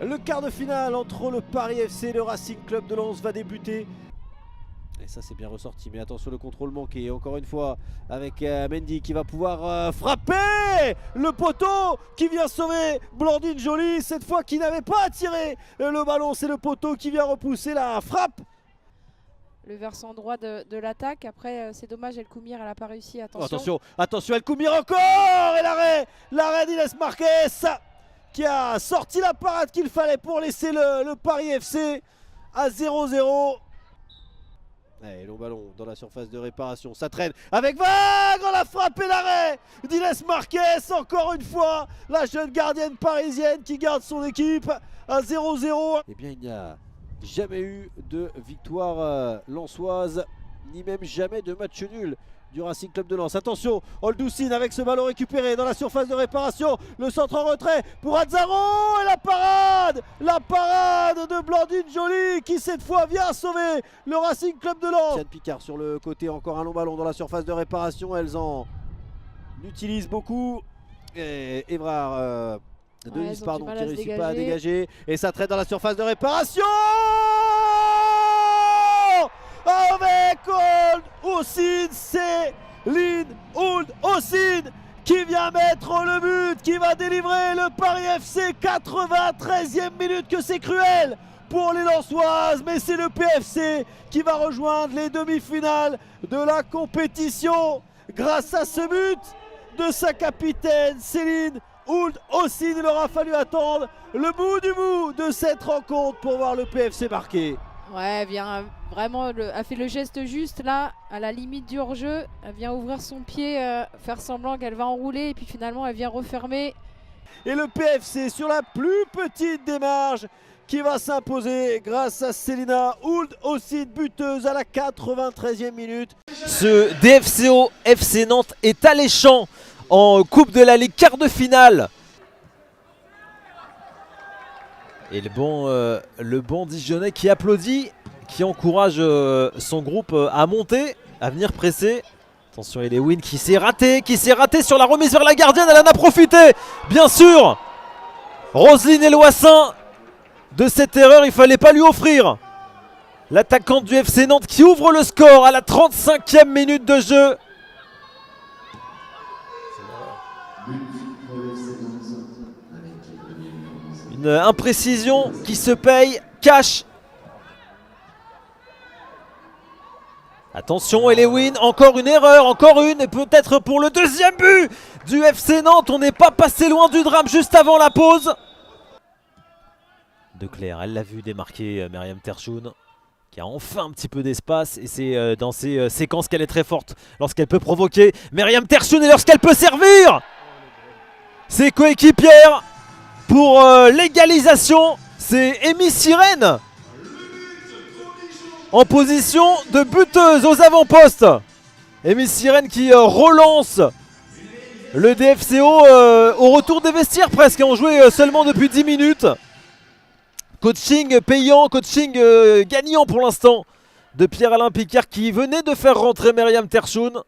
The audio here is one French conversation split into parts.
Le quart de finale entre le Paris FC et le Racing Club de Lens va débuter. Et ça c'est bien ressorti, mais attention le contrôle manqué, encore une fois avec Mendy qui va pouvoir frapper le poteau qui vient sauver Blandine Joly, cette fois qui n'avait pas attiré le ballon, c'est le poteau qui vient repousser la frappe. Le versant droit de l'attaque, après c'est dommage, El Koumir elle n'a pas réussi, Attention El Koumir encore, et l'arrêt d'Inès Marquez qui a sorti la parade qu'il fallait pour laisser le Paris FC à 0-0. Et long ballon dans la surface de réparation, ça traîne avec Vague, on a frappé l'arrêt d'Inès Marquez, encore une fois, la jeune gardienne parisienne qui garde son équipe à 0-0. Eh bien il n'y a jamais eu de victoire lensoise, ni même jamais de match nul du Racing Club de Lens. Attention, Oldoucine avec ce ballon récupéré dans la surface de réparation, le centre en retrait pour Azzaro et la parade de Blandine Joly qui cette fois vient sauver le Racing Club de Lens. Tiane Picard sur le côté, encore un long ballon dans la surface de réparation, elles en utilisent beaucoup. Et Évrard Denise qui ne réussit pas à dégager et ça traite dans la surface de réparation avec Oldoucine, c'est Lynn Oldoucine qui vient mettre le but, qui va délivrer le Paris FC. 93e minute, que c'est cruel pour les Lensoises, mais c'est le PFC qui va rejoindre les demi-finales de la compétition grâce à ce but de sa capitaine Céline Oldoucine. Il aura fallu attendre le bout du bout de cette rencontre pour voir le PFC marquer. Ouais, elle vient vraiment, a fait le geste juste là, à la limite du hors-jeu. Elle vient ouvrir son pied, faire semblant qu'elle va enrouler et puis finalement elle vient refermer. Et le PFC sur la plus petite démarche qui va s'imposer grâce à Célina Oldoucine, buteuse à la 93e minute. Ce DFCO FC Nantes est alléchant en Coupe de la Ligue, quart de finale. Et le bon Dijonais qui applaudit, qui encourage son groupe à monter, à venir presser. Attention, Elewin qui s'est raté sur la remise vers la gardienne, elle en a profité, bien sûr. Roselyne Eloissin, de cette erreur, il ne fallait pas lui offrir. L'attaquante du FC Nantes qui ouvre le score à la 35e minute de jeu. Une imprécision qui se paye cash. Attention, Elewin, encore une erreur, encore une, et peut-être pour le deuxième but du FC Nantes. On n'est pas passé loin du drame juste avant la pause. De Clerc, elle l'a vu démarquer Myriam Terchoun, qui a enfin un petit peu d'espace, et c'est dans ces séquences qu'elle est très forte, lorsqu'elle peut provoquer Myriam Terchoun et lorsqu'elle peut servir ses coéquipières pour l'égalisation. C'est Amy Sirène en position de buteuse aux avant-postes. Amy Sirène qui relance le DFCO au retour des vestiaires presque. On jouait seulement depuis 10 minutes. Coaching payant, coaching gagnant pour l'instant de Pierre-Alain Picard qui venait de faire rentrer Myriam Terchoun.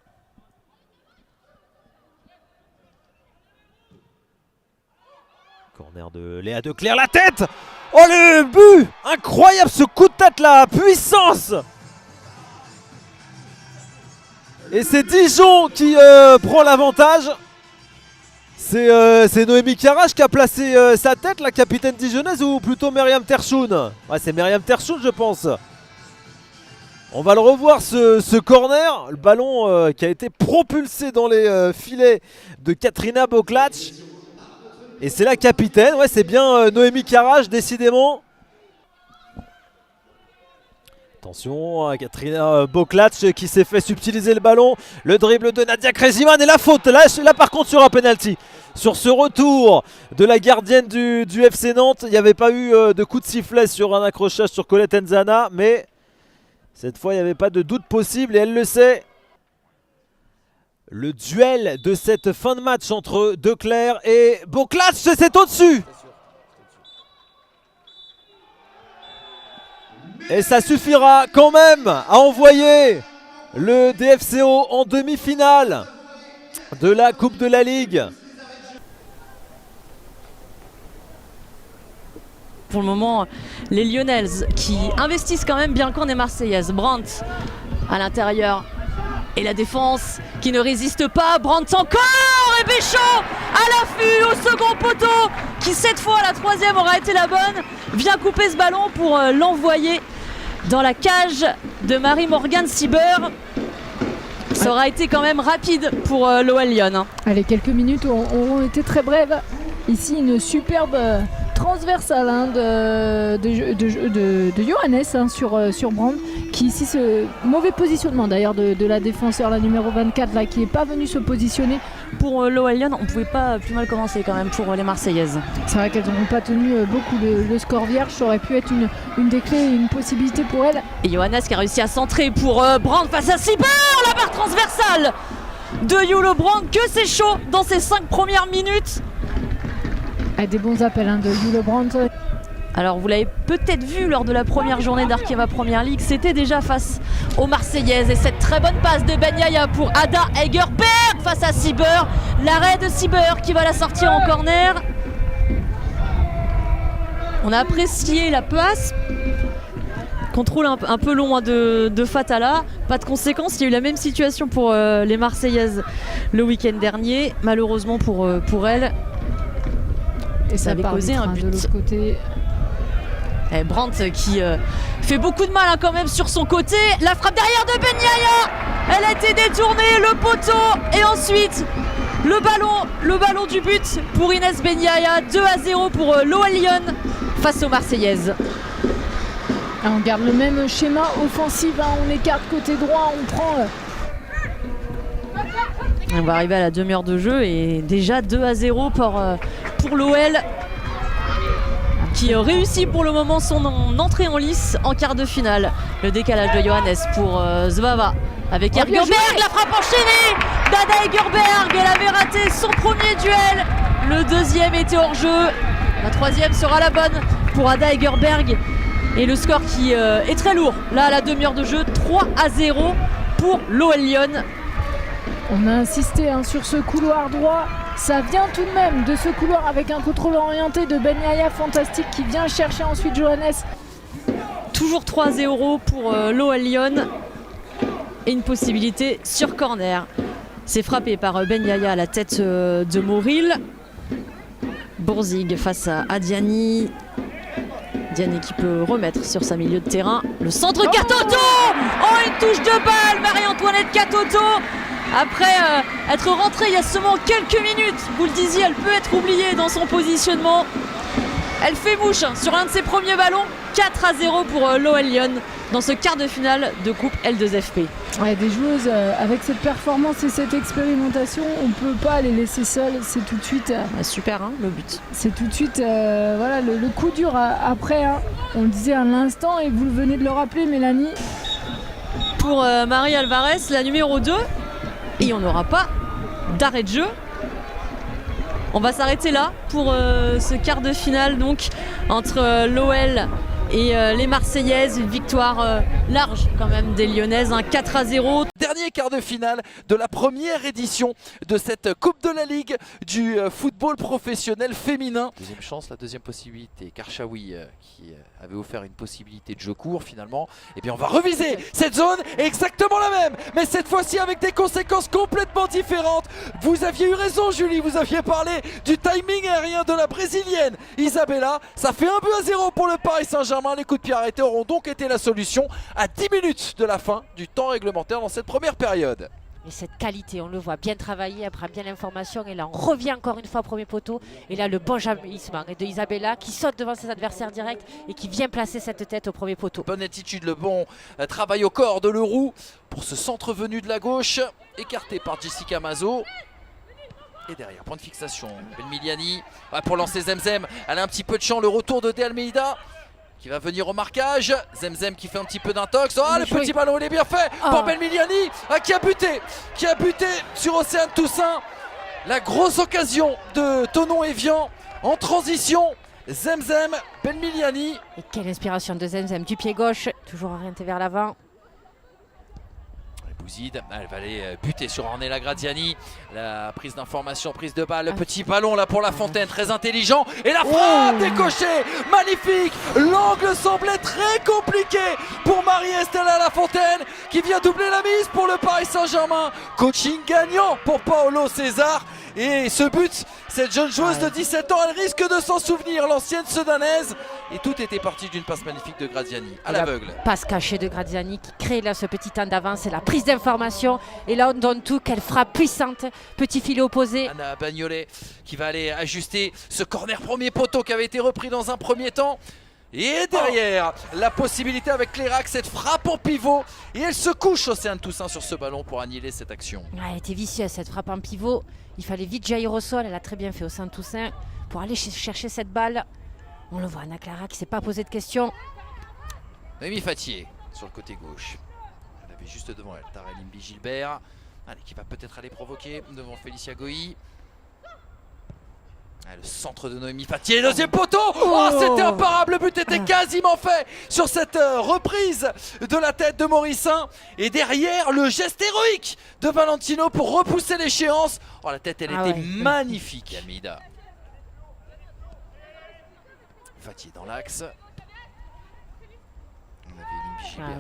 Corner de Léa De Clerc, la tête! Oh le but! Incroyable ce coup de tête, la puissance! Et c'est Dijon qui prend l'avantage. C'est Noémie Carache qui a placé sa tête, la capitaine dijonnaise, ou plutôt Myriam Terchoun? Ouais, c'est Myriam Terchoun, je pense. On va le revoir ce corner. Le ballon qui a été propulsé dans les filets de Katrina Boklatch. Et c'est la capitaine, ouais, c'est bien Noémie Carache, décidément. Attention, Katrina Boklatch qui s'est fait subtiliser le ballon. Le dribble de Nadia Kreziman et la faute. Là par contre, sur un penalty. Sur ce retour de la gardienne du FC Nantes, il n'y avait pas eu de coup de sifflet sur un accrochage sur Colette Nzana. Mais cette fois, il n'y avait pas de doute possible et elle le sait. Le duel de cette fin de match entre De Clerc et Boklatch, c'est au-dessus. Et ça suffira quand même à envoyer le DFCO en demi-finale de la Coupe de la Ligue. pour le moment les Lyonnaises qui investissent quand même bien le camp des Marseillaises. Brandt à l'intérieur et la défense qui ne résiste pas. Brandt encore et Béchot à l'affût au second poteau qui cette fois la troisième aura été la bonne, vient couper ce ballon pour l'envoyer dans la cage de Marie-Morgane Sieber. Ça aura été quand même rapide pour l'OL Lyon. Allez, quelques minutes auront été très brèves. Ici, une superbe transversale de Johannes sur Brandt, qui ici, ce mauvais positionnement d'ailleurs de la défenseur, la numéro 24, là, qui n'est pas venue se positionner. Pour l'OL Lyon, on ne pouvait pas plus mal commencer quand même pour les Marseillaises. C'est vrai qu'elles n'auront pas tenu beaucoup le score vierge, ça aurait pu être une des clés, une possibilité pour elles. Et Johannes qui a réussi à centrer pour Brandt face à Sieber, la barre transversale de Jule Brandt, que c'est chaud dans ces 5 premières minutes. Des bons appels de Jule Brandt. Alors vous l'avez peut-être vu lors de la première journée d'Arkeva Première Ligue, c'était déjà face aux Marseillaises et cette très bonne passe de Ben Yaya pour Ada Hegerberg face à Sieber, l'arrêt de Sieber qui va la sortir en corner. On a apprécié la passe, contrôle un peu long de Fatala, pas de conséquences, il y a eu la même situation pour les Marseillaises le week-end dernier, malheureusement pour elles. Et ça avait causé un but. De l'autre côté. Et Brandt qui fait beaucoup de mal quand même sur son côté. La frappe derrière de Ben Yaya, elle a été détournée, le poteau et ensuite le ballon du but pour Inès Ben Yaya. 2-0 pour l'OL Lyon face aux Marseillaises. On garde le même schéma offensif, on écarte côté droit, on prend. On va arriver à la demi-heure de jeu et déjà 2-0 pour l'OL. Qui réussit pour le moment son entrée en lice en quart de finale. Le décalage de Johannes pour Zvava avec Hegerberg, la frappe enchaînée d'Ada Hegerberg, elle avait raté son premier duel, le deuxième était hors jeu, la troisième sera la bonne pour Ada Hegerberg et le score qui est très lourd là à la demi-heure de jeu, 3-0 pour l'OL Lyon. On a insisté sur ce couloir droit. Ça vient tout de même de ce couloir avec un contrôle orienté de Ben Yaya fantastique qui vient chercher ensuite Johannes. Toujours 3-0 pour l'OL Lyon et une possibilité sur corner. C'est frappé par Ben Yaya à la tête de Moril. Borzig face à Diani. Diani qui peut remettre sur sa milieu de terrain. Le centre Katoto. Oh, une touche de balle, Marie-Antoinette Katoto. Après être rentrée il y a seulement quelques minutes, vous le disiez, elle peut être oubliée dans son positionnement. Elle fait mouche sur l'un de ses premiers ballons. 4-0 pour l'OL Lyon dans ce quart de finale de Coupe L2FP. Ouais, des joueuses avec cette performance et cette expérimentation, on ne peut pas les laisser seules. C'est tout de suite. Super le but. C'est tout de suite voilà, le coup dur après. On le disait à l'instant et vous venez de le rappeler, Mélanie. Pour Marie Alvarez, la numéro 2. Et on n'aura pas d'arrêt de jeu. On va s'arrêter là pour ce quart de finale donc entre l'OL et les Marseillaises. Une victoire large quand même des Lyonnaises, 4-0. Dernier quart de finale de la première édition de cette Coupe de la Ligue du football professionnel féminin. Deuxième chance, la deuxième possibilité. Karchaoui qui avait offert une possibilité de jeu court finalement. Et bien on va reviser cette zone exactement la même, mais cette fois-ci avec des conséquences complètement différentes. Vous aviez eu raison Julie, vous aviez parlé du timing aérien de la brésilienne Isabella. Ça fait 1-0 pour le Paris Saint-Germain. Les coups de pied arrêtés auront donc été la solution à 10 minutes de la fin du temps réglementaire dans cette première période. Et cette qualité, on le voit bien travailler, elle prend bien l'information et là on revient encore une fois au premier poteau et là le bon jaillissement de Isabella qui saute devant ses adversaires directs et qui vient placer cette tête au premier poteau. Bonne attitude, le bon travail au corps de Leroux pour ce centre venu de la gauche, écarté par Jessica Mazo. Et derrière, point de fixation, Benmiliani pour lancer Zemzem, elle a un petit peu de champ, le retour de De Almeida qui va venir au marquage. Zemzem qui fait un petit peu d'intox. Oh, le petit ballon, il est bien fait pour Benmiliani qui a buté sur Océane Toussaint. La grosse occasion de Thonon-Evian en transition. Zemzem, Benmiliani. Et quelle inspiration de Zemzem du pied gauche, toujours orienté vers l'avant. Bouzid, elle va aller buter sur Ornella Graziani. La prise d'information, prise de balle, le petit ballon là pour La Fontaine, très intelligent. Et la frappe décochée, magnifique. L'angle semblait très compliqué pour Marie-Estella La Fontaine qui vient doubler la mise pour le Paris Saint-Germain. Coaching gagnant pour Paolo César. Et ce but, cette jeune joueuse de 17 ans, elle risque de s'en souvenir, l'ancienne Sedanaise. Et tout était parti d'une passe magnifique de Graziani, à l'aveugle. Passe cachée de Graziani qui crée là ce petit temps d'avance et la prise d'information. Et là on donne tout, quelle frappe puissante, petit filet opposé. Anna Bagnolet qui va aller ajuster ce corner premier poteau qui avait été repris dans un premier temps. Et derrière, la possibilité avec Clérac, cette frappe en pivot. Et elle se couche, Océane Toussaint, sur ce ballon pour annihiler cette action. Elle était vicieuse cette frappe en pivot. Il fallait vite jaillir au sol. Elle a très bien fait Océane Toussaint pour aller chercher cette balle. On le voit, Anna Clara qui ne s'est pas posé de questions. Noémie Fattier sur le côté gauche. Elle avait juste devant elle Tarel Imbi Gilbert. Allez, qui va peut-être aller provoquer devant Félicia Goï. Le centre de Noémie Fattier, deuxième poteau. Oh, c'était imparable, le but était quasiment fait sur cette reprise de la tête de Morissin. Et derrière, le geste héroïque de Valentino pour repousser l'échéance. Oh, la tête, elle était magnifique, Almeida. Fattier dans l'axe.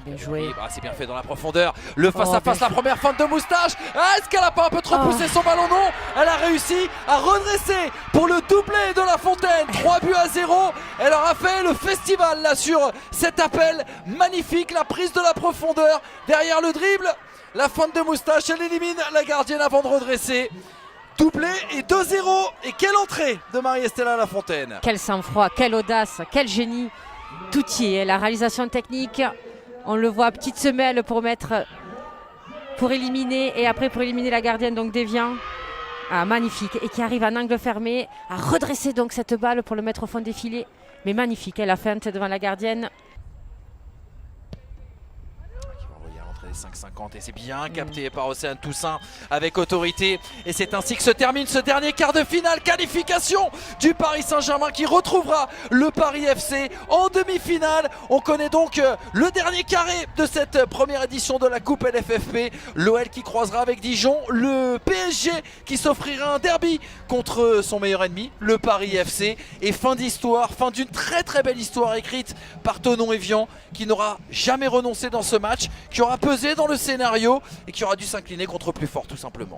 Bien joué. C'est bien fait dans la profondeur. Le face-à-face, la première feinte de Moustache. Est-ce qu'elle a pas un peu trop poussé son ballon? Non. Elle a réussi à redresser pour le doublé de La Fontaine. 3-0. Elle aura fait le festival là sur cet appel. Magnifique, la prise de la profondeur. Derrière le dribble, la feinte de Moustache. Elle élimine la gardienne avant de redresser. Doublé et 2-0. Et quelle entrée de Marie-Estella La Fontaine. Quel sang-froid, quelle audace, quel génie. Tout y est, la réalisation technique. On le voit, petite semelle pour éliminer et après pour éliminer la gardienne, donc Déviant. Ah, magnifique. Et qui arrive en angle fermé à redresser donc cette balle pour le mettre au fond des filets. Mais magnifique, elle a feinte devant la gardienne. 5,50 et c'est bien capté par Océane Toussaint avec autorité. Et c'est ainsi que se termine ce dernier quart de finale. Qualification du Paris Saint-Germain qui retrouvera le Paris FC en demi-finale. On connaît donc le dernier carré de cette première édition de la Coupe LFFP. L'OL qui croisera avec Dijon, le PSG qui s'offrira un derby contre son meilleur ennemi, le Paris FC. Et fin d'histoire, fin d'une très très belle histoire écrite par Thonon Evian qui n'aura jamais renoncé dans ce match, qui aura pesé dans le scénario et qui aura dû s'incliner contre plus fort tout simplement.